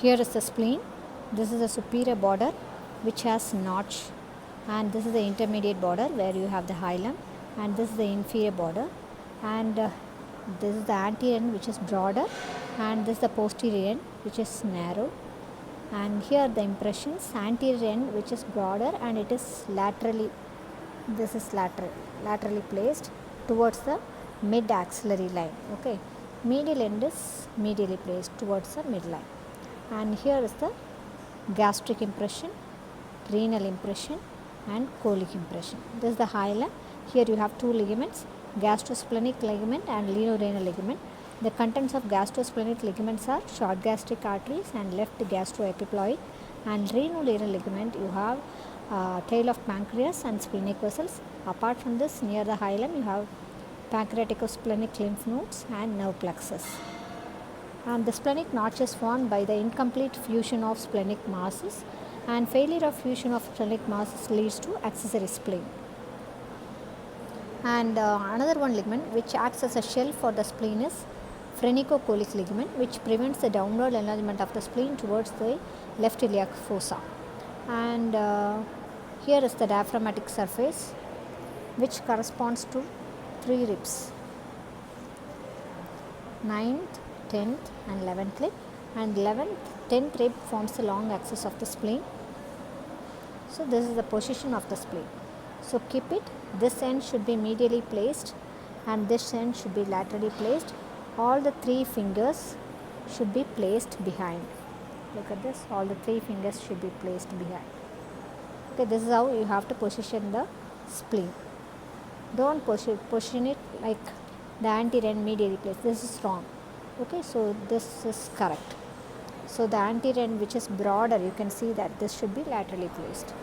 Here is the spleen. This is the superior border which has notch, and this is the intermediate border where you have the hilum, and this is the inferior border, and this is the anterior end which is broader, and this is the posterior end which is narrow. And here the impressions: anterior end which is broader and it is laterally, this is laterally placed towards the mid axillary line. Okay, medial end is medially placed towards the midline. And here is the gastric impression, renal impression, and colic impression. This is the hilum. Here you have two ligaments, gastrosplenic ligament and lenorenal ligament. The contents of gastrosplenic ligaments are short gastric arteries and left gastroepiploid, and renal ligament you have tail of pancreas and splenic vessels. Apart from this, near the hilum you have pancreaticosplenic lymph nodes and nerve plexus. And the splenic notch is formed by the incomplete fusion of splenic masses, and failure of fusion of splenic masses leads to accessory spleen. And another one ligament which acts as a shell for the spleen is phrenicocholic ligament, which prevents the downward enlargement of the spleen towards the left iliac fossa. And here is the diaphragmatic surface which corresponds to three ribs, 9th, 10th and 11th rib, and 11th, 10th rib forms the long axis of the spleen. So this is the position of the spleen. So keep it, this end should be medially placed and this end should be laterally placed. All the three fingers should be placed behind. Look at this, all the three fingers should be placed behind. Okay, this is how you have to position the spleen. Don't position it like the anterior end medially placed. This is wrong. Okay, so this is correct. So the anterior end which is broader, you can see that this should be laterally placed.